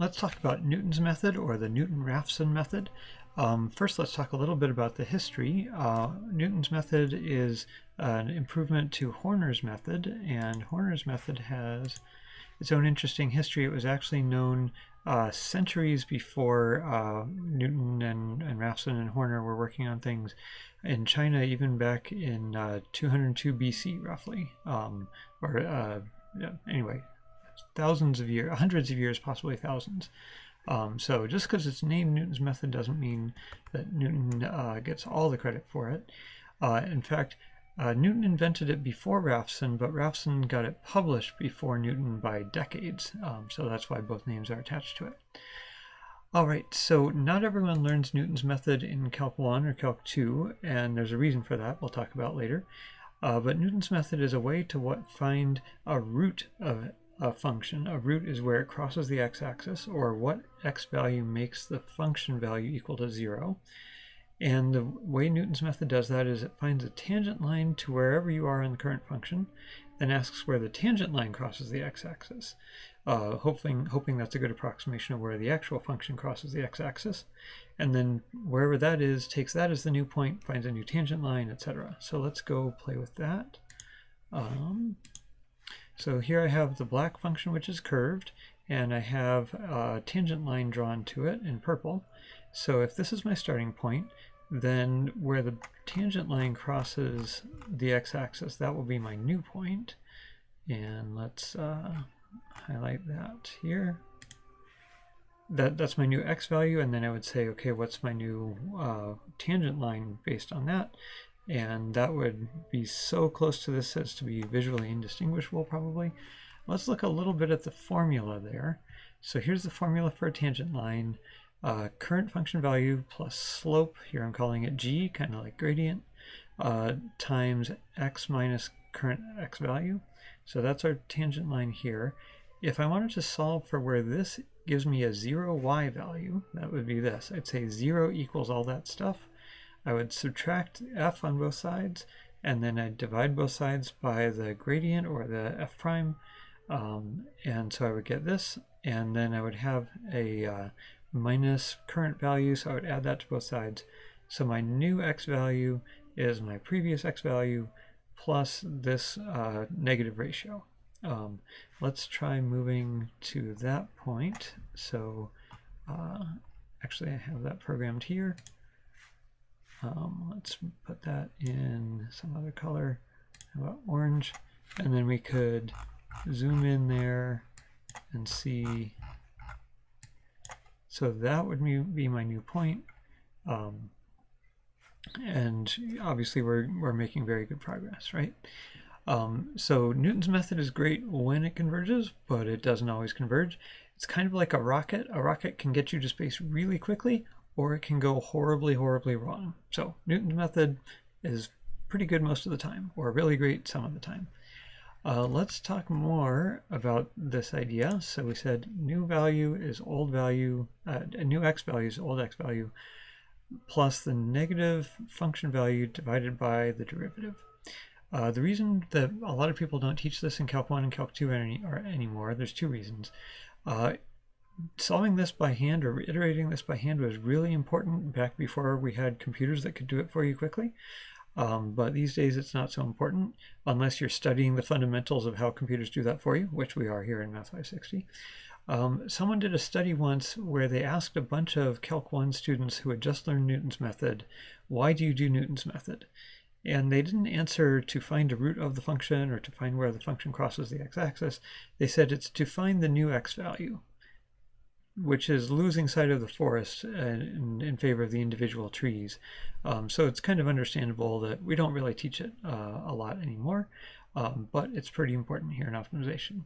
let's talk about Newton's method, or the Newton-Raphson method. First, let's talk a little bit about the history. Newton's method is an improvement to Horner's method, and Horner's method has its own interesting history. It was actually known centuries before Newton and Raphson and Horner were working on things in China, even back in 202 BC, roughly. Anyway, thousands of years, hundreds of years, possibly thousands. So just because it's named Newton's method doesn't mean that Newton gets all the credit for it. In fact, Newton invented it before Raphson, but Raphson got it published before Newton by decades. So that's why both names are attached to it. All right, so not everyone learns Newton's method in Calc 1 or Calc 2, and there's a reason for that we'll talk about later. But Newton's method is a way to find a root of a function. A root is where it crosses the x-axis, or what x value makes the function value equal to 0. And the way Newton's method does that is it finds a tangent line to wherever you are in the current function, then asks where the tangent line crosses the x-axis, hoping that's a good approximation of where the actual function crosses the x-axis, and then wherever that is, takes that as the new point, finds a new tangent line, etc. So let's go play with that. So here I have the black function, which is curved, and I have a tangent line drawn to it in purple. So if this is my starting point, then where the tangent line crosses the x-axis, that will be my new point. And let's highlight that here. That's my new x value, and then I would say, okay, what's my new tangent line based on that? And that would be so close to this as to be visually indistinguishable, probably. Let's look a little bit at the formula there. So here's the formula for a tangent line. Current function value plus slope, here I'm calling it g, kind of like gradient, times x minus current x value. So that's our tangent line here. If I wanted to solve for where this gives me a 0 y value, that would be this. I'd say 0 equals all that stuff. I would subtract f on both sides, and then I'd divide both sides by the gradient, or the f prime, and so I would get this, and then I would have a minus current value, so I would add that to both sides. So my new x value is my previous x value plus this negative ratio. Let's try moving to that point. So actually I have that programmed here. Let's put that in some other color. How about orange? And then we could zoom in there and see. So that would be my new point. And obviously we're making very good progress, right? So Newton's method is great when it converges, but it doesn't always converge. It's kind of like a rocket. A rocket can get you to space really quickly, or it can go horribly, horribly wrong. So Newton's method is pretty good most of the time, or really great some of the time. Let's talk more about this idea. So we said new value is old value, new x value is old x value, plus the negative function value divided by the derivative. The reason that a lot of people don't teach this in Calc 1 and Calc 2 anymore, there's two reasons. Solving this by hand, or iterating this by hand, was really important back before we had computers that could do it for you quickly. But these days it's not so important unless you're studying the fundamentals of how computers do that for you, which we are here in math560. Someone did a study once where they asked a bunch of Calc 1 students who had just learned Newton's method, why do you do Newton's method? And they didn't answer to find a root of the function or to find where the function crosses the x-axis. They said it's to find the new x value, which is losing sight of the forest in favor of the individual trees. So it's kind of understandable that we don't really teach it a lot anymore, but it's pretty important here in optimization.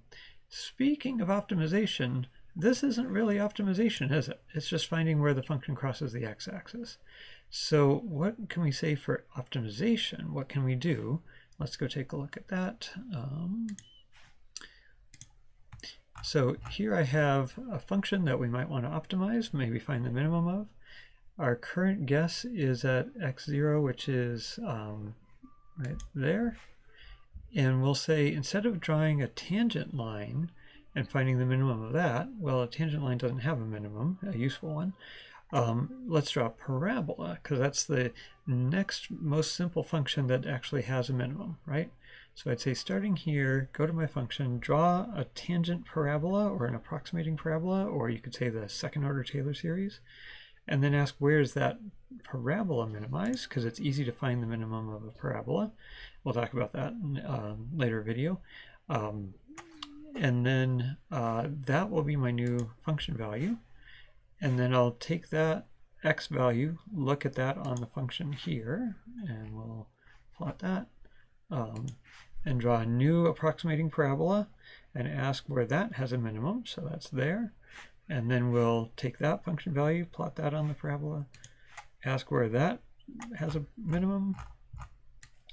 Speaking of optimization, this isn't really optimization, is it? It's just finding where the function crosses the x-axis. So what can we say for optimization? What can we do? Let's go take a look at that. So here I have a function that we might want to optimize, maybe find the minimum of. Our current guess is at x0, which is right there. And we'll say, instead of drawing a tangent line, and finding the minimum of that. Well, a tangent line doesn't have a minimum, a useful one. Let's draw a parabola, because that's the next most simple function that actually has a minimum, right? So I'd say starting here, go to my function, draw a tangent parabola or an approximating parabola, or you could say the second order Taylor series, and then ask where is that parabola minimized, because it's easy to find the minimum of a parabola. We'll talk about that in a later video. And then that will be my new function value. And then I'll take that x value, look at that on the function here, and we'll plot that, and draw a new approximating parabola and ask where that has a minimum, so that's there. And then we'll take that function value, plot that on the parabola, ask where that has a minimum,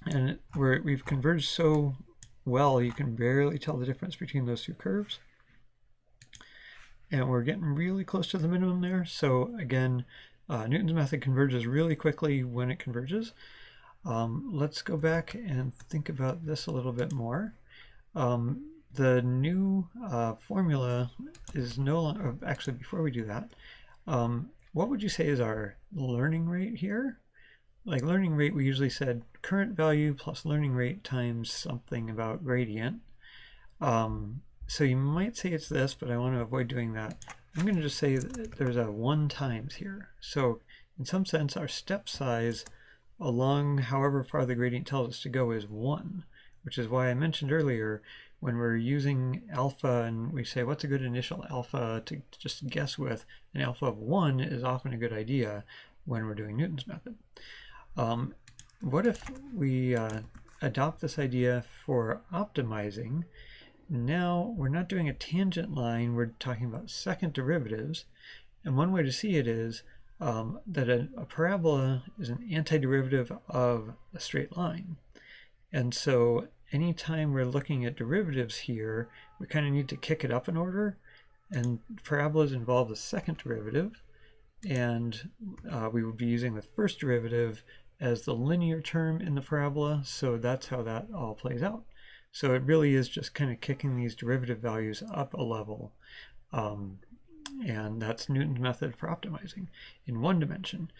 and we've converged so well you can barely tell the difference between those two curves. And we're getting really close to the minimum there. So again, Newton's method converges really quickly when it converges. Let's go back and think about this a little bit more. The new formula is no longer, actually before we do that, what would you say is our learning rate here? Like learning rate, we usually said current value plus learning rate times something about gradient. So you might say it's this, but I want to avoid doing that. I'm going to just say that there's a 1 times here. So in some sense, our step size along however far the gradient tells us to go is 1, which is why I mentioned earlier when we're using alpha and we say what's a good initial alpha to just guess with, an alpha of 1 is often a good idea when we're doing Newton's method. What if we adopt this idea for optimizing? Now we're not doing a tangent line, we're talking about second derivatives. And one way to see it is that a parabola is an antiderivative of a straight line. And so anytime we're looking at derivatives here, we kind of need to kick it up an order. And parabolas involve the second derivative. And we would be using the first derivative as the linear term in the parabola. So that's how that all plays out. So it really is just kind of kicking these derivative values up a level. And that's Newton's method for optimizing in one dimension.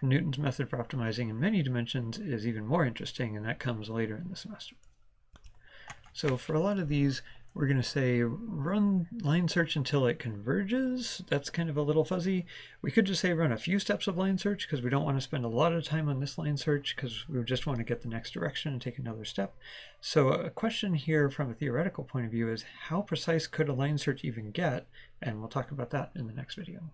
Newton's method for optimizing in many dimensions is even more interesting, and that comes later in the semester. So for a lot of these, we're going to say run line search until it converges. That's kind of a little fuzzy. We could just say run a few steps of line search because we don't want to spend a lot of time on this line search because we just want to get the next direction and take another step. So a question here from a theoretical point of view is how precise could a line search even get? And we'll talk about that in the next video.